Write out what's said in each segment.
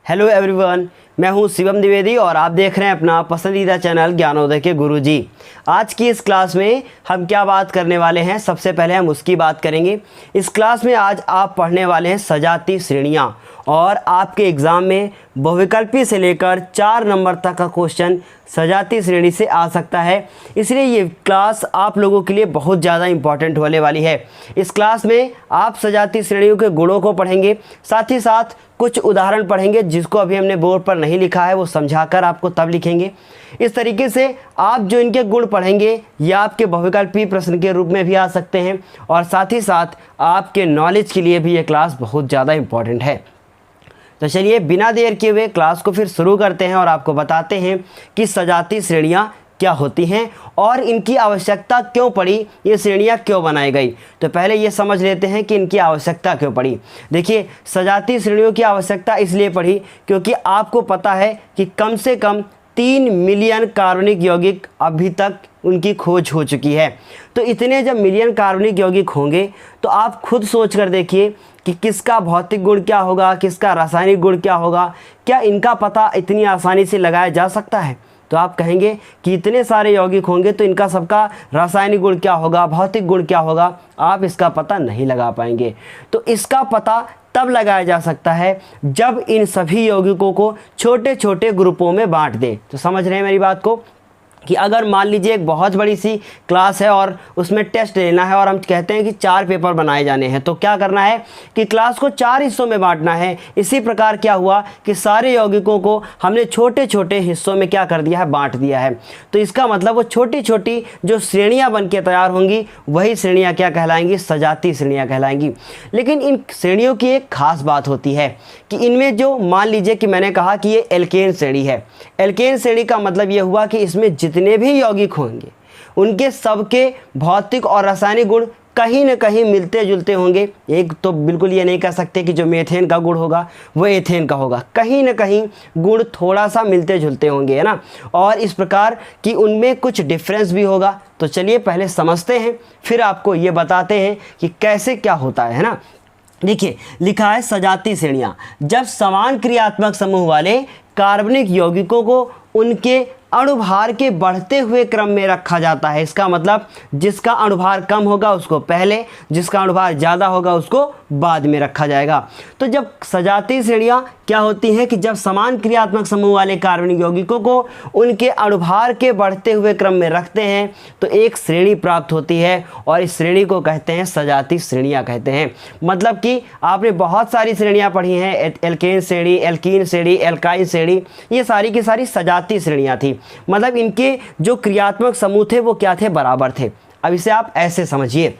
Hello everyone, मैं हूं शिवम द्विवेदी और आप देख रहे हैं अपना पसंदीदा चैनल ज्ञानोदय के गुरुजी। आज की इस क्लास में हम क्या बात करने वाले हैं, सबसे पहले हम उसकी बात करेंगे। इस क्लास में आज आप पढ़ने वाले हैं सजातीय श्रेणियां और आपके एग्ज़ाम में बहुविकल्पी से लेकर 4 नंबर तक का क्वेश्चन सजातीय श्रेणी से आ सकता है। इसलिए ये क्लास आप लोगों के लिए बहुत ज़्यादा इम्पॉर्टेंट होने वाली है। इस क्लास में आप सजातीय श्रेणियों के गुणों को पढ़ेंगे, साथ ही साथ कुछ उदाहरण पढ़ेंगे जिसको अभी हमने बोर्ड पर नहीं लिखा है, वो समझाकर आपको तब लिखेंगे। इस तरीके से आप जो इनके गुण पढ़ेंगे ये आपके बहुविकल्पी प्रश्न के रूप में भी आ सकते हैं और साथ ही साथ आपके नॉलेज के लिए भी ये क्लास बहुत ज़्यादा इम्पॉर्टेंट है। तो चलिए बिना देर किए हुए क्लास को फिर शुरू करते हैं और आपको बताते हैं कि सजातीय श्रेणियाँ क्या होती हैं और इनकी आवश्यकता क्यों पड़ी, ये श्रेणियाँ क्यों बनाई गई। तो पहले ये समझ लेते हैं कि इनकी आवश्यकता क्यों पड़ी। देखिए, सजातीय श्रेणियों की आवश्यकता इसलिए पड़ी क्योंकि आपको पता है कि कम से कम 3 मिलियन कार्बनिक यौगिक अभी तक उनकी खोज हो चुकी है। तो इतने जब मिलियन कार्बनिक यौगिक होंगे तो आप खुद सोच कर देखिए कि किसका भौतिक गुण क्या होगा, किसका रासायनिक गुण क्या होगा। क्या इनका पता इतनी आसानी से लगाया जा सकता है? तो आप कहेंगे कि इतने सारे यौगिक होंगे तो इनका सबका रासायनिक गुण क्या होगा, भौतिक गुण क्या होगा, आप इसका पता नहीं लगा पाएंगे। तो इसका पता तब लगाया जा सकता है जब इन सभी यौगिकों को छोटे छोटे ग्रुपों में बांट दें। तो समझ रहे हैं मेरी बात को कि अगर मान लीजिए एक बहुत बड़ी सी क्लास है और उसमें टेस्ट लेना है और हम कहते हैं कि 4 पेपर बनाए जाने हैं, तो क्या करना है कि क्लास को 4 हिस्सों में बांटना है। इसी प्रकार क्या हुआ कि सारे यौगिकों को हमने छोटे छोटे हिस्सों में क्या कर दिया है, बांट दिया है। तो इसका मतलब वो छोटी छोटी जो श्रेणियाँ बन के तैयार होंगी वही श्रेणियाँ क्या कहलाएंगी, सजातीय श्रेणियाँ कहलाएंगी। लेकिन इन श्रेणियों की एक खास बात होती है कि इनमें जो मान लीजिए कि मैंने कहा कि ये एल्केन श्रेणी है। एल्केन श्रेणी का मतलब ये हुआ कि इसमें जितने भी यौगिक होंगे उनके सबके भौतिक और रासायनिक गुण कहीं न कहीं मिलते जुलते होंगे। एक तो बिल्कुल ये नहीं कह सकते कि जो मीथेन का गुण होगा वो एथेन का होगा, कहीं न कहीं गुण थोड़ा सा मिलते जुलते होंगे, है ना। और इस प्रकार कि उनमें कुछ डिफरेंस भी होगा। तो चलिए पहले समझते हैं, फिर आपको ये बताते हैं कि कैसे क्या होता है ना। देखिए, लिखा है सजातीय श्रेणियाँ जब समान क्रियात्मक समूह वाले कार्बनिक यौगिकों को उनके अणुभार के बढ़ते हुए क्रम में रखा जाता है। इसका मतलब जिसका अणुभार कम होगा उसको पहले, जिसका अणुभार ज़्यादा होगा उसको बाद में रखा जाएगा। तो जब सजातीय श्रेणियाँ क्या होती हैं कि जब समान क्रियात्मक समूह वाले कार्बनिक यौगिकों को उनके अणुभार के बढ़ते हुए क्रम में रखते हैं तो एक श्रेणी प्राप्त होती है और इस श्रेणी को कहते हैं सजातीय श्रेणियाँ कहते हैं। मतलब कि आपने बहुत सारी श्रेणियाँ पढ़ी हैं, एल्केन श्रेणी, एल्कीन श्रेणी, एल्काइन श्रेणी, ये सारी की सारी सजातीय श्रेणियाँ थी। मतलब इनके जो क्रियात्मक समूह थे वो क्या थे, बराबर थे। अब इसे आप ऐसे समझिए,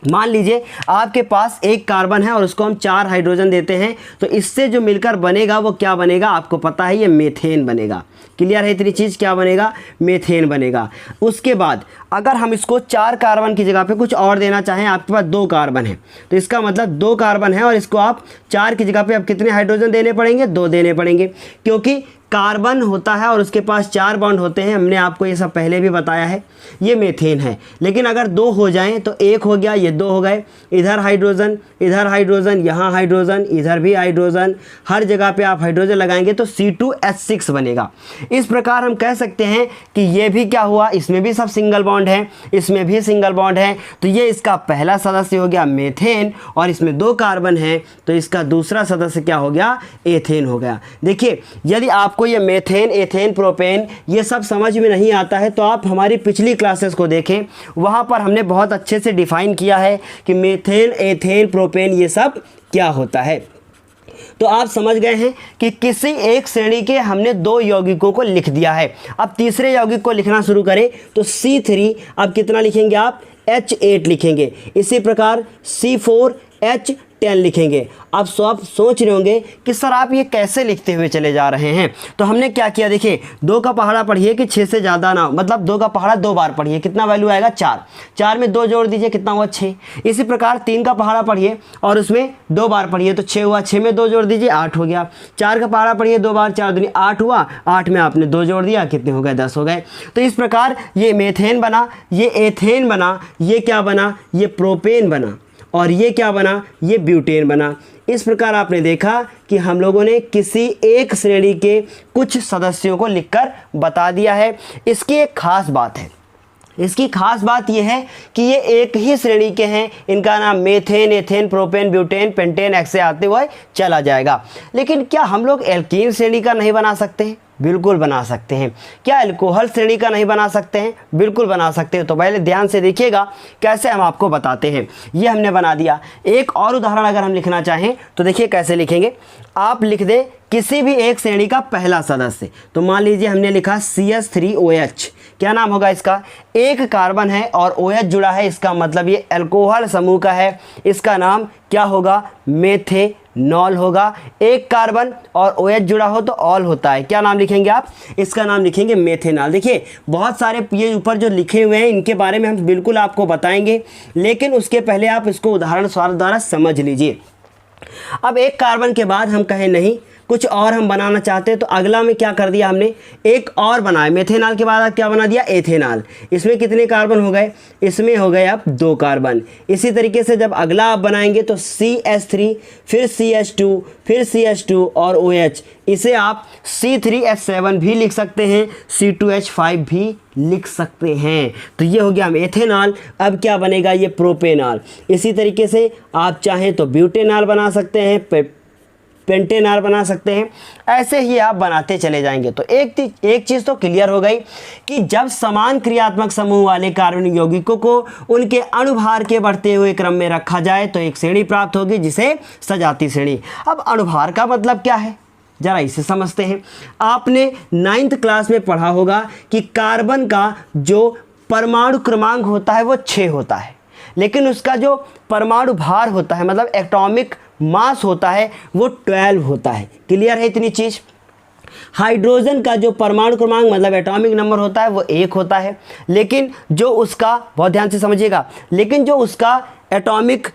मान लीजिए आपके पास एक कार्बन है और उसको हम 4 हाइड्रोजन देते हैं तो इससे जो मिलकर बनेगा वो क्या बनेगा, आपको पता है ये मीथेन बनेगा। क्लियर है इतनी चीज़, क्या बनेगा, मीथेन बनेगा। उसके बाद अगर हम इसको 4 कार्बन की जगह पे कुछ और देना चाहें, आपके पास 2 कार्बन है तो इसका मतलब 2 कार्बन है और इसको आप 4 की जगह पे अब कितने हाइड्रोजन देने पड़ेंगे, 2 देने पड़ेंगे, क्योंकि कार्बन होता है और उसके पास 4 बॉन्ड होते हैं। हमने आपको ये सब पहले भी बताया है, ये मीथेन है। लेकिन अगर 2 हो जाएं तो 1 हो गया, ये 2 हो गए, इधर हाइड्रोजन, इधर हाइड्रोजन, यहाँ हाइड्रोजन, इधर भी हाइड्रोजन, हर जगह पे आप हाइड्रोजन लगाएंगे तो C2H6 बनेगा। इस प्रकार हम कह सकते हैं कि ये भी क्या हुआ, इसमें भी सब सिंगल बॉन्ड है, इसमें भी सिंगल बॉन्ड है, तो ये इसका पहला सदस्य हो गया मीथेन और इसमें 2 कार्बन है तो इसका दूसरा सदस्य क्या हो गया, एथेन हो गया। देखिए, यदि आपको ये मीथेन, एथेन, प्रोपेन ये सब समझ में नहीं आता है तो आप हमारी पिछली क्लासेस को देखें, वहाँ पर हमने बहुत अच्छे से डिफाइन किया है कि मीथेन, एथेन, प्रोपेन ये सब क्या होता है। तो आप समझ गए हैं कि किसी एक श्रेणी के हमने 2 यौगिकों को लिख दिया है। अब तीसरे यौगिक को लिखना शुरू करें तो C3, अब कितना लिखेंगे आप, H8 लिखेंगे। इसी प्रकार C4H10 लिखेंगे। अब आप सोच रहे होंगे कि सर आप ये कैसे लिखते हुए चले जा रहे हैं। तो हमने क्या किया, देखिए 2 का पहाड़ा पढ़िए कि 6 से ज़्यादा ना, मतलब 2 का पहाड़ा 2 बार पढ़िए, कितना वैल्यू आएगा, 4। 4 में 2 जोड़ दीजिए, कितना हुआ, 6। इसी प्रकार 3 का पहाड़ा पढ़िए और उसमें 2 बार पढ़िए तो 6 हुआ, 6 में 2 जोड़ दीजिए, 8 हो गया। 4 का पहाड़ा पढ़िए 2 बार, 4 दूनी 8 हुआ, 8 में आपने 2 जोड़ दिया, कितने हो गए, 10 हो गए। तो इस प्रकार ये मीथेन बना, ये एथेन बना, ये क्या बना, ये प्रोपेन बना। और ये क्या बना, ये ब्यूटेन बना। इस प्रकार आपने देखा कि हम लोगों ने किसी एक श्रेणी के कुछ सदस्यों को लिखकर बता दिया है। इसकी एक खास बात है, इसकी खास बात यह है कि ये एक ही श्रेणी के हैं। इनका नाम methane, ethane, propane, butane, pentane ऐसे आते हुए चला जाएगा। लेकिन क्या हम लोग एल्कीन श्रेणी का नहीं बना सकते हैं? बिल्कुल बना सकते हैं। क्या अल्कोहल श्रेणी का नहीं बना सकते हैं? बिल्कुल बना सकते हैं। तो पहले ध्यान से देखिएगा कैसे हम आपको बताते हैं। ये हमने बना दिया। एक और उदाहरण अगर हम लिखना चाहें तो देखिए कैसे लिखेंगे। आप लिख दें किसी भी एक श्रेणी का पहला सदस्य। तो मान लीजिए हमने लिखा CH3OH। क्या नाम होगा इसका? एक कार्बन है और OH जुड़ा है, इसका मतलब ये अल्कोहल समूह का है। इसका नाम क्या होगा? मेथेनॉल होगा। एक कार्बन और OH जुड़ा हो तो ऑल होता है। क्या नाम लिखेंगे आप? इसका नाम लिखेंगे मेथेनॉल। देखिए बहुत सारे ये ऊपर जो लिखे हुए हैं इनके बारे में हम बिल्कुल आपको बताएंगे, लेकिन उसके पहले आप इसको उदाहरण द्वारा समझ लीजिए। अब एक कार्बन के बाद हम कहें नहीं कुछ और हम बनाना चाहते हैं, तो अगला में क्या कर दिया हमने? एक और बनाया। मेथेनॉल के बाद आप क्या बना दिया? एथेनॉल। इसमें कितने कार्बन हो गए? इसमें हो गए अब 2 कार्बन। इसी तरीके से जब अगला आप बनाएंगे तो CH3, फिर CH2, फिर CH2 और OH। इसे आप C3H7 भी लिख सकते हैं, C2H5 भी लिख सकते हैं। तो ये हो गया मेथेनॉल। अब क्या बनेगा? ये प्रोपेनॉल। इसी तरीके से आप चाहें तो ब्यूटेनॉल बना सकते हैं, पेंटेनॉल बना सकते हैं। ऐसे ही आप बनाते चले जाएंगे। तो एक चीज़ तो क्लियर हो गई कि जब समान क्रियात्मक समूह वाले कार्बनिक यौगिकों को उनके अणुभार के बढ़ते हुए क्रम में रखा जाए तो एक श्रेणी प्राप्त होगी जिसे सजातीय श्रेणी। अब अणुभार का मतलब क्या है, जरा इसे समझते हैं। आपने 9th क्लास में पढ़ा होगा कि कार्बन का जो परमाणु क्रमांक होता है वो 6 होता है, लेकिन उसका जो परमाणु भार होता है मतलब एटॉमिक मास होता है वो 12 होता है। क्लियर है इतनी चीज़? हाइड्रोजन का जो परमाणु क्रमांक मतलब एटॉमिक नंबर होता है वो 1 होता है, लेकिन जो उसका, बहुत ध्यान से समझिएगा, लेकिन जो उसका एटॉमिक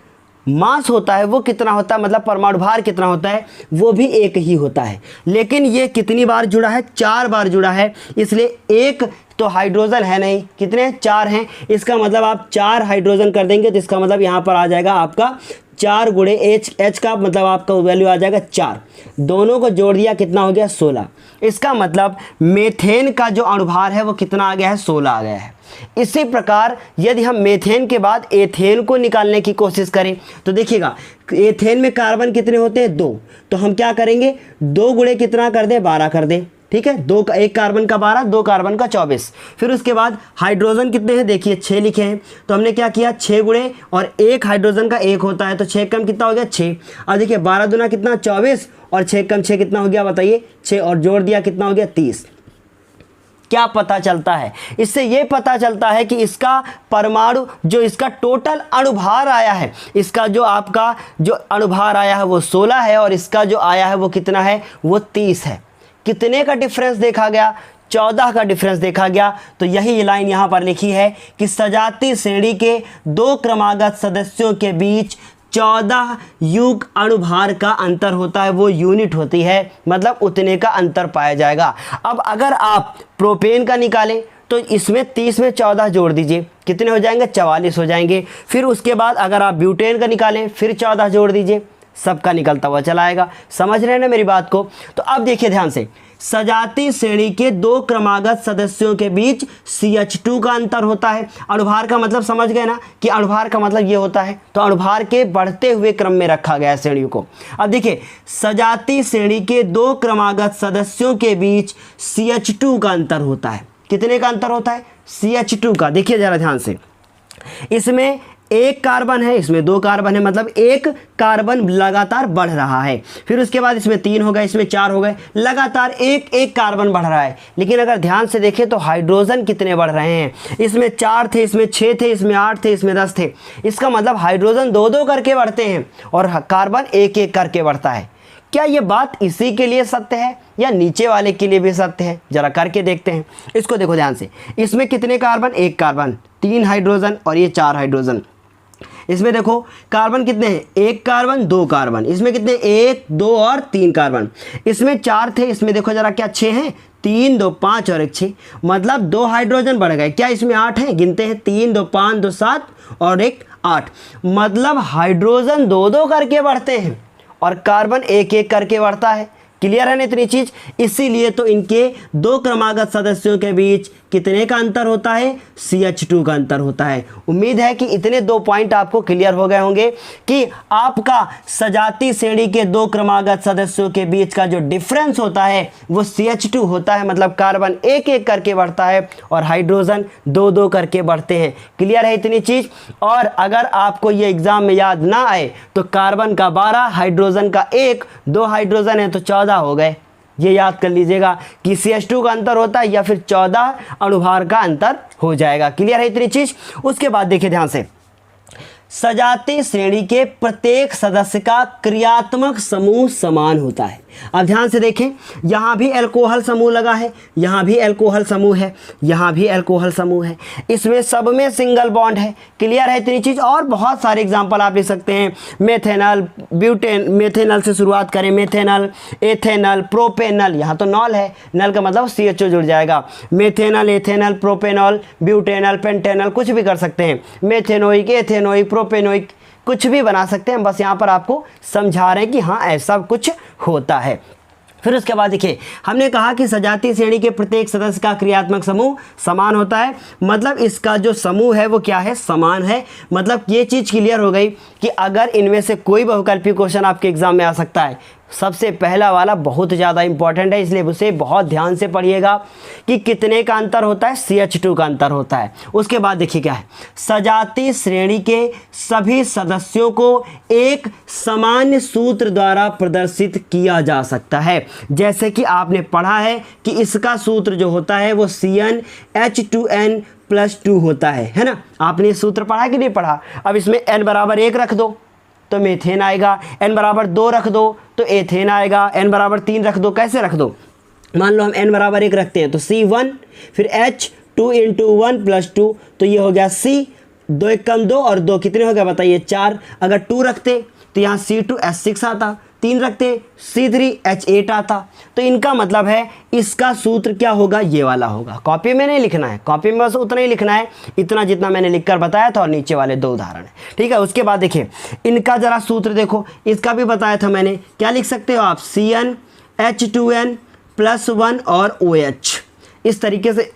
मास होता है वो कितना होता है, मतलब परमाणु भार कितना होता है, वो भी 1 ही होता है। लेकिन ये कितनी बार जुड़ा है? 4 बार जुड़ा है। इसलिए एक तो हाइड्रोजन है नहीं, कितने? 4 हैं। इसका मतलब आप 4 हाइड्रोजन कर देंगे तो इसका मतलब यहाँ पर आ जाएगा आपका 4 गुणे H का मतलब आपका वैल्यू आ जाएगा 4। दोनों को जोड़ दिया कितना हो गया? 16। इसका मतलब मेथेन का जो अणुभार है वो कितना आ गया है? 16 आ गया है। इसी प्रकार यदि हम मेथेन के बाद एथेन को निकालने की कोशिश करें तो देखिएगा एथेन में कार्बन कितने होते हैं? 2। तो हम क्या करेंगे? 2 गुणे कितना कर दें? 12 कर दें। ठीक है, एक कार्बन का 12, 2 कार्बन का 24। फिर उसके बाद हाइड्रोजन कितने हैं? देखिए 6 लिखे हैं। तो हमने क्या किया? 6 गुणे, और एक हाइड्रोजन का 1 होता है तो 6 कम कितना हो गया? 6। अब देखिए 12 दूना कितना? 24, और 6 कम 6 कितना हो गया बताइए? 6, और जोड़ दिया कितना हो गया? 30। क्या पता चलता है? इससे ये पता चलता है कि इसका परमाणु जो इसका टोटल अणुभार आया है, इसका जो आपका जो अणुभार आया है वो 16 है, और इसका जो आया है वो कितना है? वो 30 है। कितने का डिफरेंस देखा गया? 14 का डिफरेंस देखा गया। तो यही लाइन यहाँ पर लिखी है कि सजातीय श्रेणी के 2 क्रमागत सदस्यों के बीच 14 युग अणुभार का अंतर होता है, वो यूनिट होती है, मतलब उतने का अंतर पाया जाएगा। अब अगर आप प्रोपेन का निकालें तो इसमें 30 में 14 जोड़ दीजिए, कितने हो जाएंगे? 44 हो जाएंगे। फिर उसके बाद अगर आप ब्यूटेन का निकालें फिर 14 जोड़ दीजिए, सबका निकलता हुआ चला आएगा। समझ रहे हैं ना मेरी बात को? तो अब देखिए ध्यान से, सजातीय श्रेणी के 2 क्रमागत सदस्यों के बीच CH2 का अंतर होता है। अणुभार का मतलब समझ गए ना कि अणुभार का मतलब ये होता है। तो अणुभार के बढ़ते हुए क्रम में रखा गया है श्रेणियों को। अब देखिए सजातीय श्रेणी के 2 क्रमागत सदस्यों के बीच CH2 का अंतर होता है। कितने का अंतर होता है? CH2 का। देखिए जरा ध्यान से, इसमें 1 कार्बन है, इसमें 2 कार्बन है, मतलब 1 कार्बन लगातार बढ़ रहा है। फिर उसके बाद इसमें 3 हो गए, इसमें 4 हो गए, लगातार एक कार्बन बढ़ रहा है। लेकिन अगर ध्यान से देखें तो हाइड्रोजन कितने बढ़ रहे हैं? इसमें 4 थे, इसमें 6 थे, इसमें 8 थे, इसमें 10 थे। इसका मतलब हाइड्रोजन 2-2 करके बढ़ते हैं और कार्बन 1-1 करके बढ़ता है। क्या ये बात इसी के लिए सत्य है या नीचे वाले के लिए भी सत्य है? जरा करके देखते हैं। इसको देखो ध्यान से, इसमें कितने कार्बन? 1 कार्बन, 3 हाइड्रोजन और ये 4 हाइड्रोजन। इसमें देखो कार्बन कितने हैं? 1 कार्बन, 2 कार्बन। इसमें कितने? 1, 2 और 3 कार्बन। इसमें 4 थे, इसमें देखो जरा क्या 6 हैं? 3, 2, 5 और 1 6, मतलब 2 हाइड्रोजन बढ़ गए। क्या इसमें 8 हैं? गिनते हैं, 3, 2, 5, 2, 7 और 1 8। मतलब हाइड्रोजन 2-2 करके बढ़ते हैं और कार्बन 1-1 करके बढ़ता है। क्लियर है ना इतनी चीज? इसीलिए तो इनके 2 क्रमागत सदस्यों के बीच कितने का अंतर होता है? CH2 का अंतर होता है। उम्मीद है कि इतने 2 पॉइंट आपको क्लियर हो गए होंगे कि आपका सजातीय श्रेणी के 2 क्रमागत सदस्यों के बीच का जो डिफरेंस होता है वो CH2 होता है। मतलब कार्बन 1-1 करके बढ़ता है और हाइड्रोजन 2-2 करके बढ़ते हैं। क्लियर है इतनी चीज? और अगर आपको ये एग्जाम में याद ना आए तो कार्बन का 12, हाइड्रोजन का 1, 2 हाइड्रोजन है तो 14 हो गए। ये याद कर लीजिएगा कि CH2 का अंतर होता है या फिर 14 अणुभार का अंतर हो जाएगा। क्लियर है इतनी चीज? उसके बाद देखिए ध्यान से, सजातीय श्रेणी के प्रत्येक सदस्य का क्रियात्मक समूह समान होता है। अब ध्यान से देखें, यहाँ भी अल्कोहल समूह लगा है, यहाँ भी अल्कोहल समूह है, यहाँ भी अल्कोहल समूह है, इसमें सब में सिंगल बॉन्ड है। क्लियर है इतनी चीज़? और बहुत सारे एग्जांपल आप लिख सकते हैं, मेथेनल, ब्यूटेन, मेथेनल से शुरुआत करें, मेथेनल, एथेनल, प्रोपेनल, यहाँ तो नॉल है, नल का मतलब CHO जुड़ जाएगा, मेथेनल, एथेनल, प्रोपेनॉल, ब्यूटेनल, पेंटेनल, कुछ भी कर सकते हैं, मेथेनोइक, एथेनोइक, प्रोपेनोइक, कुछ भी बना सकते हैं। बस यहाँ पर आपको समझा रहे हैं कि हाँ ऐसा कुछ होता है। फिर उसके बाद देखिए, हमने कहा कि सजातीय श्रेणी के प्रत्येक सदस्य का क्रियात्मक समूह समान होता है। मतलब इसका जो समूह है वो क्या है? समान है। मतलब ये चीज़ क्लियर हो गई कि अगर इनमें से कोई बहुकल्पीय क्वेश्चन आपके एग्जाम में आ सकता है, सबसे पहला वाला बहुत ज़्यादा इंपॉर्टेंट है, इसलिए उसे बहुत ध्यान से पढ़िएगा कि कितने का अंतर होता है? CH2 का अंतर होता है। उसके बाद देखिए क्या है, सजातीय श्रेणी के सभी सदस्यों को एक सामान्य सूत्र द्वारा प्रदर्शित किया जा सकता है। जैसे कि आपने पढ़ा है कि इसका सूत्र जो होता है वो CnH2n+2 होता है ना? आपने सूत्र पढ़ा कि नहीं पढ़ा? अब इसमें n बराबर 1 रख दो तो मीथेन आएगा, n बराबर 2 रख दो तो एथेन आएगा, n बराबर 3 रख दो। कैसे रख दो? मान लो हम n बराबर 1 रखते हैं तो C1, फिर H2 × 1 + 2 तो ये हो गया C, 2 1 कम 2 और 2 कितने हो गए बताइए? 4। अगर 2 रखते तो यहाँ C2H6 आता, 3 रखते C3H8 आता। तो इनका मतलब है इसका सूत्र क्या होगा? ये वाला होगा। कॉपी में नहीं लिखना है, कॉपी में बस उतना ही लिखना है, इतना जितना मैंने लिखकर बताया था, और नीचे वाले 2 उदाहरण है। ठीक है, उसके बाद देखिए इनका जरा सूत्र देखो, इसका भी बताया था मैंने। क्या लिख सकते हो आप? CnH2n+1 और OH। इस तरीके से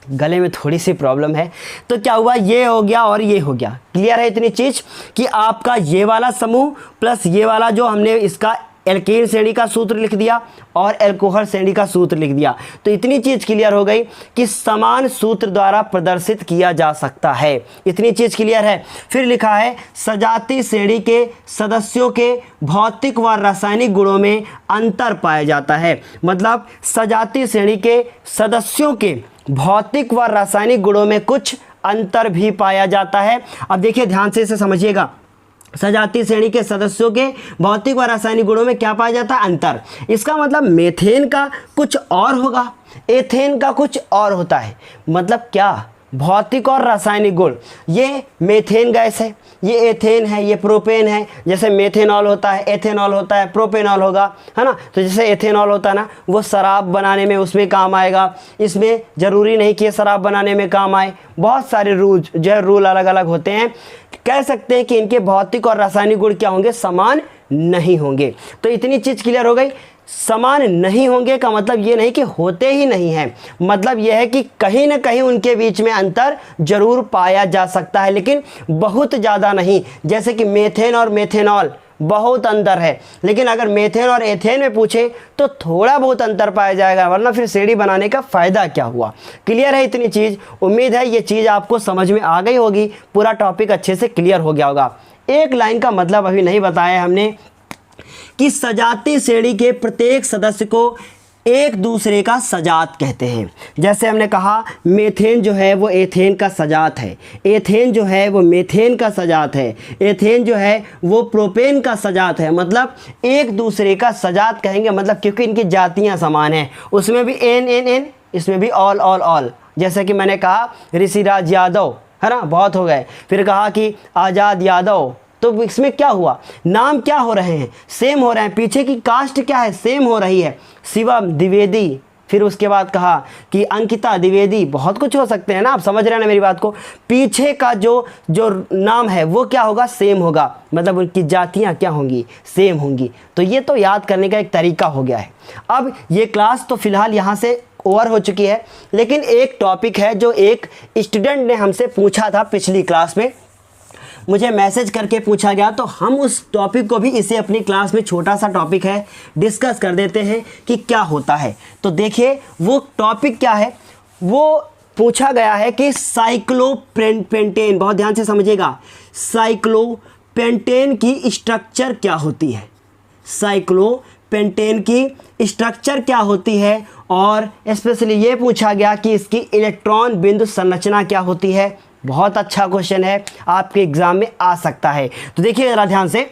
गले में थोड़ी सी प्रॉब्लम है तो क्या हुआ? ये हो गया और ये हो गया। क्लियर है इतनी चीज़ कि आपका ये वाला समूह प्लस ये वाला जो हमने इसका एल्केन श्रेणी का सूत्र लिख दिया और अल्कोहल श्रेणी का सूत्र लिख दिया, तो इतनी चीज़ क्लियर हो गई कि समान सूत्र द्वारा प्रदर्शित किया जा सकता है। इतनी चीज़ क्लियर है। फिर लिखा है सजातीय श्रेणी के सदस्यों के भौतिक व रासायनिक गुणों में अंतर पाया जाता है। मतलब सजातीय श्रेणी के सदस्यों के भौतिक व रासायनिक गुणों में कुछ अंतर भी पाया जाता है। अब देखिए ध्यान से इसे समझिएगा, सजातीय श्रेणी के सदस्यों के भौतिक व रासायनिक गुणों में क्या पाया जाता है? अंतर। इसका मतलब मेथेन का कुछ और होगा, एथेन का कुछ और होता है। मतलब क्या? भौतिक और रासायनिक गुण। ये मेथेन गैस है, ये एथेन है, ये प्रोपेन है। जैसे मेथेनॉल होता है, एथेनॉल होता है, प्रोपेनॉल होगा, है ना? तो जैसे एथेनॉल होता है ना, वो शराब बनाने में उसमें काम आएगा। इसमें ज़रूरी नहीं कि ये शराब बनाने में काम आए, बहुत सारे रूल अलग अलग होते हैं। कह सकते हैं कि इनके भौतिक और रासायनिक गुण क्या होंगे? समान नहीं होंगे। तो इतनी चीज़ क्लियर हो गई। समान नहीं होंगे का मतलब ये नहीं कि होते ही नहीं हैं, मतलब यह है कि कहीं ना कहीं उनके बीच में अंतर जरूर पाया जा सकता है, लेकिन बहुत ज़्यादा नहीं। जैसे कि मेथेन और मेथेनॉल बहुत अंतर है, लेकिन अगर मेथेन और एथेन में पूछे तो थोड़ा बहुत अंतर पाया जाएगा, वरना फिर श्रेणी बनाने का फ़ायदा क्या हुआ? क्लियर है इतनी चीज़? उम्मीद है ये चीज़ आपको समझ में आ गई होगी, पूरा टॉपिक अच्छे से क्लियर हो गया होगा। एक लाइन का मतलब अभी नहीं बताया हमने कि सजातीय श्रेणी के प्रत्येक सदस्य को एक दूसरे का सजात कहते हैं। जैसे हमने कहा मेथेन जो है वो एथेन का सजात है, एथेन जो है वो मेथेन का सजात है, एथेन जो है वो प्रोपेन का सजात है। मतलब एक दूसरे का सजात कहेंगे, मतलब क्योंकि इनकी जातियां समान हैं। उसमें भी एन एन एन, इसमें भी ऑल ऑल ऑल। जैसे कि मैंने कहा ऋषिराज यादव, है ना, बहुत हो गए। फिर कहा कि आज़ाद यादव, तो इसमें क्या हुआ? नाम क्या हो रहे हैं? सेम हो रहे हैं। पीछे की कास्ट क्या है? सेम हो रही है। शिवम द्विवेदी, फिर उसके बाद कहा कि अंकिता द्विवेदी, बहुत कुछ हो सकते हैं ना, आप समझ रहे हैं ना मेरी बात को। पीछे का जो नाम है वो क्या होगा, सेम होगा, मतलब उनकी जातियाँ क्या होंगी, सेम होंगी। तो ये तो याद करने का एक तरीका हो गया है। अब ये क्लास तो फिलहाल यहाँ से ओवर हो चुकी है, लेकिन एक टॉपिक है जो एक स्टूडेंट ने हमसे पूछा था पिछली क्लास में, मुझे मैसेज करके पूछा गया, तो हम उस टॉपिक को भी इसे अपनी क्लास में, छोटा सा टॉपिक है, डिस्कस कर देते हैं कि क्या होता है। तो देखिए वो टॉपिक क्या है, वो पूछा गया है कि साइक्लोपेंटेन, बहुत ध्यान से समझिएगा, साइक्लोपेंटेन की स्ट्रक्चर क्या होती है, साइक्लोपेंटेन की स्ट्रक्चर क्या होती है, और स्पेशली ये पूछा गया कि इसकी इलेक्ट्रॉन बिंदु संरचना क्या होती है। बहुत अच्छा क्वेश्चन है, आपके एग्जाम में आ सकता है। तो देखिए जरा ध्यान से,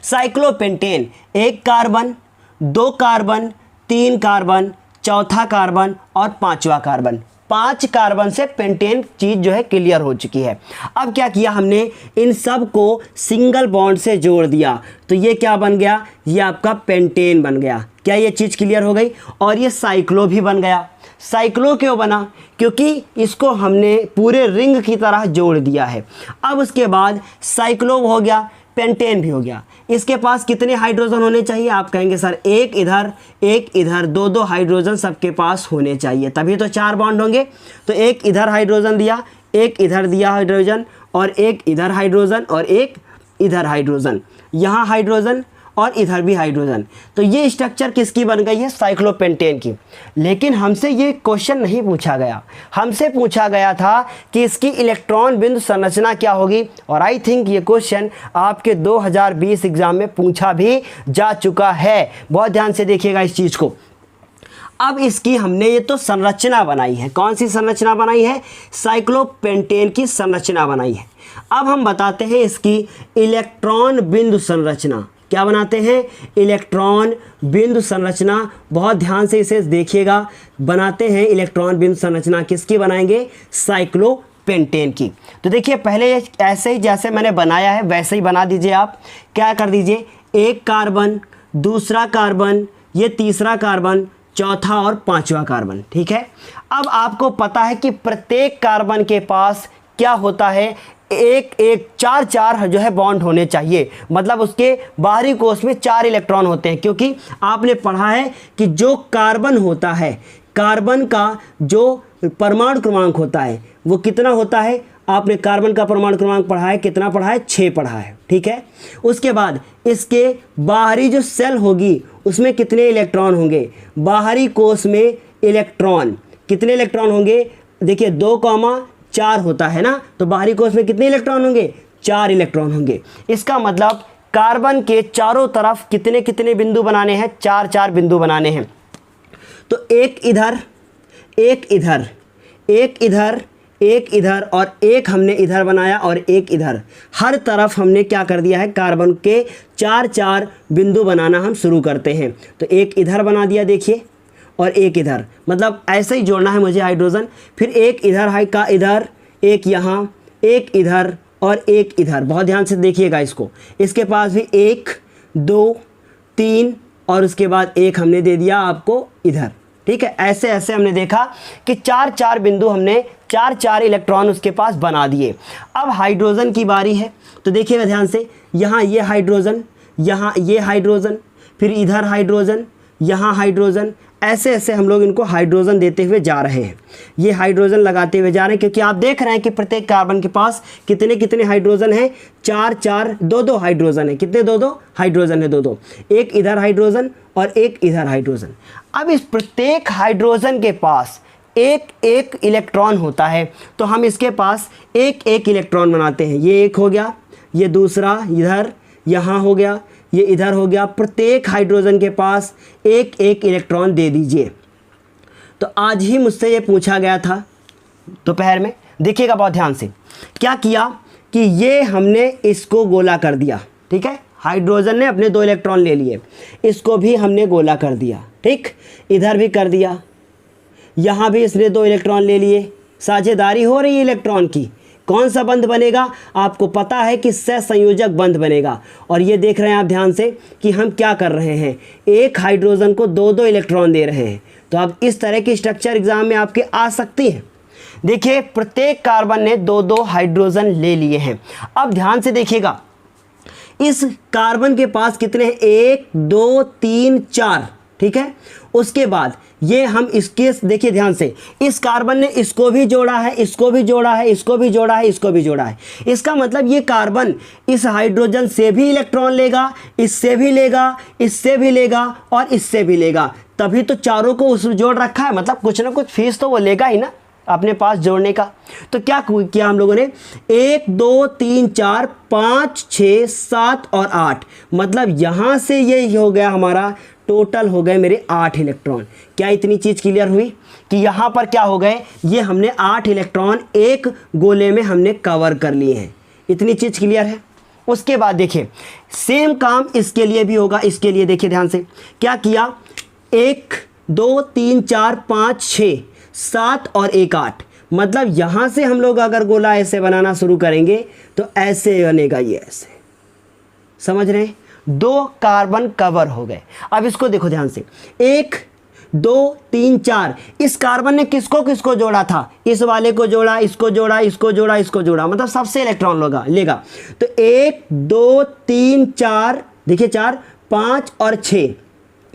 साइक्लोपेंटेन, 1 कार्बन, 2 कार्बन, 3 कार्बन, चौथा कार्बन और 5वां कार्बन, 5 कार्बन से पेंटेन चीज़ जो है क्लियर हो चुकी है। अब क्या किया हमने, इन सब को सिंगल बॉन्ड से जोड़ दिया, तो ये क्या बन गया, ये आपका पेंटेन बन गया। क्या ये चीज़ क्लियर हो गई, और ये साइक्लो भी बन गया। साइक्लो क्यों बना, क्योंकि इसको हमने पूरे रिंग की तरह जोड़ दिया है। अब उसके बाद साइक्लो हो गया, पेंटेन भी हो गया। इसके पास कितने हाइड्रोजन होने चाहिए, आप कहेंगे सर एक इधर, 2 हाइड्रोजन सबके पास होने चाहिए, तभी तो 4 बॉन्ड होंगे। तो एक इधर हाइड्रोजन दिया, एक इधर दिया हाइड्रोजन, और एक इधर हाइड्रोजन, और एक इधर हाइड्रोजन, यहाँ हाइड्रोजन और इधर भी हाइड्रोजन। तो ये स्ट्रक्चर किसकी बन गई है, साइक्लोपेंटेन की। लेकिन हमसे ये क्वेश्चन नहीं पूछा गया, हमसे पूछा गया था कि इसकी इलेक्ट्रॉन बिंदु संरचना क्या होगी। और आई थिंक ये क्वेश्चन आपके 2020 एग्जाम में पूछा भी जा चुका है। बहुत ध्यान से देखिएगा इस चीज़ को। अब इसकी हमने ये तो संरचना बनाई है, कौन सी संरचना बनाई है, साइक्लोपेंटेन की संरचना बनाई है। अब हम बताते हैं इसकी इलेक्ट्रॉन बिंदु संरचना। क्या बनाते हैं, इलेक्ट्रॉन बिंदु संरचना। बहुत ध्यान से इसे देखिएगा, बनाते हैं इलेक्ट्रॉन बिंदु संरचना, किसकी बनाएंगे, साइक्लोपेंटेन की। तो देखिए पहले ऐसे ही जैसे मैंने बनाया है वैसे ही बना दीजिए। आप क्या कर दीजिए, 1 कार्बन, दूसरा कार्बन, ये तीसरा कार्बन, चौथा और 5वां कार्बन, ठीक है। अब आपको पता है कि प्रत्येक कार्बन के पास क्या होता है, एक 4 जो है बॉन्ड होने चाहिए, मतलब उसके बाहरी कोश में 4 इलेक्ट्रॉन होते हैं। क्योंकि आपने पढ़ा है कि जो कार्बन होता है, कार्बन का जो परमाणु क्रमांक होता है वो कितना होता है, आपने कार्बन का परमाणु क्रमांक पढ़ा है, कितना पढ़ा है, 6 पढ़ा है, ठीक है। उसके बाद इसके बाहरी जो सेल होगी उसमें कितने इलेक्ट्रॉन होंगे, बाहरी कोश में इलेक्ट्रॉन कितने इलेक्ट्रॉन होंगे, देखिए 2,4 होता है ना, तो बाहरी कोश में कितने इलेक्ट्रॉन होंगे, 4 इलेक्ट्रॉन होंगे। इसका मतलब कार्बन के चारों तरफ कितने कितने बिंदु बनाने हैं, 4 बिंदु बनाने हैं। तो एक इधर, एक इधर, एक इधर, एक इधर, और एक हमने इधर बनाया, और एक इधर। हर तरफ हमने क्या कर दिया है, कार्बन के 4 बिंदु बनाना हम शुरू करते हैं। तो एक इधर बना दिया देखिए, और एक इधर, मतलब ऐसे ही जोड़ना है मुझे हाइड्रोजन। फिर एक इधर हाई का इधर, एक यहाँ, एक इधर और एक इधर। बहुत ध्यान से देखिएगा इसको। इसके पास भी 1, 2, 3 और उसके बाद एक हमने दे दिया आपको इधर, ठीक है। ऐसे ऐसे हमने देखा कि 4 बिंदु हमने 4 इलेक्ट्रॉन उसके पास बना दिए। अब हाइड्रोजन की बारी है, तो देखिएगा ध्यान से, यहाँ ये हाइड्रोजन, यहाँ ये हाइड्रोजन, फिर इधर हाइड्रोजन, यहाँ हाइड्रोजन, ऐसे ऐसे हम लोग इनको हाइड्रोजन देते हुए जा रहे हैं। ये हाइड्रोजन लगाते हुए जा रहे हैं, क्योंकि आप देख रहे हैं कि प्रत्येक कार्बन के पास कितने कितने हाइड्रोजन हैं, 4 2 हाइड्रोजन है। कितने 2 हाइड्रोजन है, 2 एक इधर हाइड्रोजन और एक इधर हाइड्रोजन। अब इस प्रत्येक हाइड्रोजन के पास एक इलेक्ट्रॉन होता है, तो हम इसके पास एक इलेक्ट्रॉन बनाते हैं। ये एक हो गया, ये दूसरा इधर, यहाँ हो गया, ये इधर हो गया। प्रत्येक हाइड्रोजन के पास एक इलेक्ट्रॉन दे दीजिए। तो आज ही मुझसे ये पूछा गया था दोपहर में। देखिएगा बहुत ध्यान से, क्या किया कि ये हमने इसको गोला कर दिया, ठीक है। हाइड्रोजन ने अपने 2 इलेक्ट्रॉन ले लिए, इसको भी हमने गोला कर दिया, ठीक। इधर भी कर दिया, यहाँ भी इसने 2 इलेक्ट्रॉन ले लिए। साझेदारी हो रही है इलेक्ट्रॉन की। कौन सा बंध बनेगा, आपको पता है कि सहसंयोजक बंध बनेगा। और ये देख रहे हैं आप ध्यान से कि हम क्या कर रहे हैं, एक हाइड्रोजन को 2 इलेक्ट्रॉन दे रहे हैं। तो अब इस तरह की स्ट्रक्चर एग्जाम में आपके आ सकती है। देखिए प्रत्येक कार्बन ने 2-2 हाइड्रोजन ले लिए हैं। अब ध्यान से देखिएगा, इस कार्बन के पास कितने हैं, 1 2 3 4, ठीक है। उसके बाद ये हम इसके देखिए ध्यान से, इस कार्बन ने इसको भी जोड़ा है, इसको भी जोड़ा है, इसको भी जोड़ा है, इसको भी जोड़ा है। इसका मतलब ये कार्बन इस हाइड्रोजन से भी इलेक्ट्रॉन लेगा, इससे भी लेगा, इससे भी लेगा और इससे भी लेगा, तभी तो चारों को उस जोड़ रखा है। मतलब कुछ ना कुछ फीस तो वो लेगा ही ना अपने पास जोड़ने का। तो क्या किया हम लोगों ने, 1 2 3 4 5 6 7 और 8, मतलब यहाँ से ये हो गया हमारा, टोटल हो गए मेरे 8 इलेक्ट्रॉन। क्या इतनी चीज़ क्लियर हुई कि यहाँ पर क्या हो गए, ये हमने 8 इलेक्ट्रॉन एक गोले में हमने कवर कर लिए हैं। इतनी चीज़ क्लियर है। उसके बाद देखिए सेम काम इसके लिए भी होगा। इसके लिए देखिए ध्यान से क्या किया, 1 2 3 4 5 6 7 और 1 8, मतलब यहाँ से हम लोग अगर गोला ऐसे बनाना शुरू करेंगे तो ऐसे बनेगा, ये ऐसे, समझ रहे हैं। 2 कार्बन कवर हो गए। अब इसको देखो ध्यान से, 1 2 3 4, इस कार्बन ने किसको किसको जोड़ा था, इस वाले को जोड़ा, इसको जोड़ा, इसको जोड़ा, इसको जोड़ा, मतलब सबसे इलेक्ट्रॉन लेगा। तो 1 2 3 4, देखिए 4 5 और 6,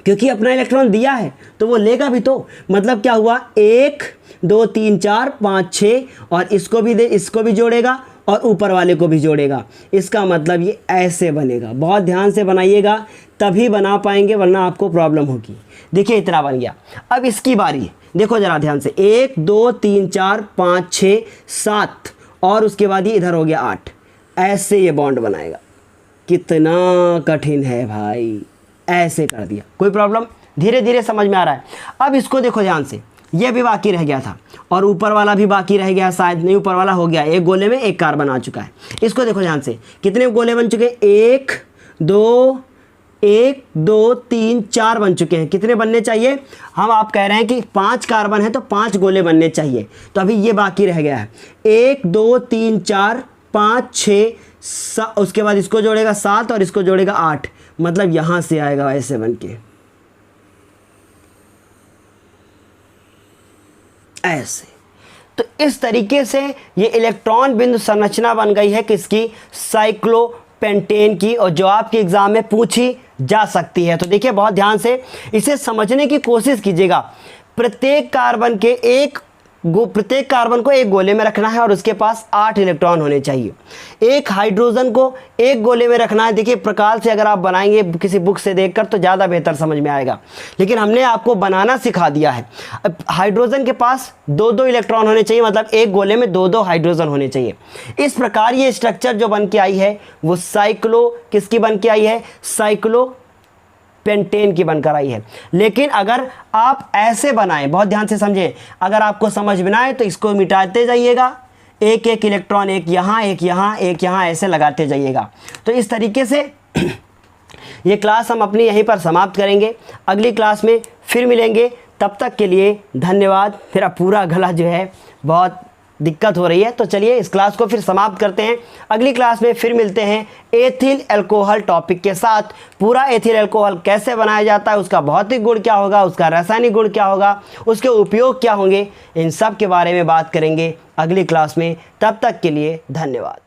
क्योंकि अपना इलेक्ट्रॉन दिया है तो वो लेगा भी तो। मतलब क्या हुआ, 1 2 3 4 5 6, और इसको भी इसको भी जोड़ेगा और ऊपर वाले को भी जोड़ेगा। इसका मतलब ये ऐसे बनेगा। बहुत ध्यान से बनाइएगा तभी बना पाएंगे, वरना आपको प्रॉब्लम होगी। देखिए इतना बन गया। अब इसकी बारी, देखो ज़रा ध्यान से, 1 2 3 4 5 6 7 और उसके बाद ये इधर हो गया 8, ऐसे ये बॉन्ड बनाएगा। कितना कठिन है भाई, ऐसे कर दिया, कोई प्रॉब्लम, धीरे धीरे समझ में आ रहा है। अब इसको देखो ध्यान से, ये भी बाकी रह गया था और ऊपर वाला भी बाकी रह गया, शायद नहीं, ऊपर वाला हो गया। एक गोले में एक कार्बन आ चुका है। इसको देखो ध्यान से, कितने गोले बन चुके हैं, 1 2 3 4 बन चुके हैं। कितने बनने चाहिए, हम आप कह रहे हैं कि 5 कार्बन है तो 5 गोले बनने चाहिए, तो अभी ये बाकी रह गया है। 1 2 3 4 5 6, उसके बाद इसको जोड़ेगा 7 और इसको जोड़ेगा 8, मतलब यहाँ से आएगा ऐसे बन के, ऐसे। तो इस तरीके से ये इलेक्ट्रॉन बिंदु संरचना बन गई है किसकी, साइक्लोपेंटेन की, और जो आपके एग्जाम में पूछी जा सकती है। तो देखिए बहुत ध्यान से इसे समझने की कोशिश कीजिएगा। प्रत्येक कार्बन को एक गोले में रखना है और उसके पास 8 इलेक्ट्रॉन होने चाहिए। एक हाइड्रोजन को एक गोले में रखना है। देखिए प्रकार से अगर आप बनाएंगे किसी बुक से देखकर तो ज़्यादा बेहतर समझ में आएगा, लेकिन हमने आपको बनाना सिखा दिया है। हाइड्रोजन के पास 2-2 इलेक्ट्रॉन होने चाहिए, मतलब एक गोले में 2-2 हाइड्रोजन होने चाहिए। इस प्रकार ये स्ट्रक्चर जो बन के आई है वो किसकी बन के आई है, साइक्लोपेंटेन की बनकर आई है। लेकिन अगर आप ऐसे बनाएं, बहुत ध्यान से समझें, अगर आपको समझ में ना आए तो इसको मिटाते जाइएगा, एक एक इलेक्ट्रॉन, एक यहाँ एक यहाँ एक यहाँ, ऐसे लगाते जाइएगा। तो इस तरीके से ये क्लास हम अपनी यहीं पर समाप्त करेंगे। अगली क्लास में फिर मिलेंगे, तब तक के लिए धन्यवाद। मेरा पूरा गला जो है बहुत दिक्कत हो रही है, तो चलिए इस क्लास को फिर समाप्त करते हैं। अगली क्लास में फिर मिलते हैं एथिल अल्कोहल टॉपिक के साथ। पूरा एथिल अल्कोहल कैसे बनाया जाता है, उसका भौतिक गुण क्या होगा, उसका रासायनिक गुण क्या होगा, उसके उपयोग क्या होंगे, इन सब के बारे में बात करेंगे अगली क्लास में। तब तक के लिए धन्यवाद।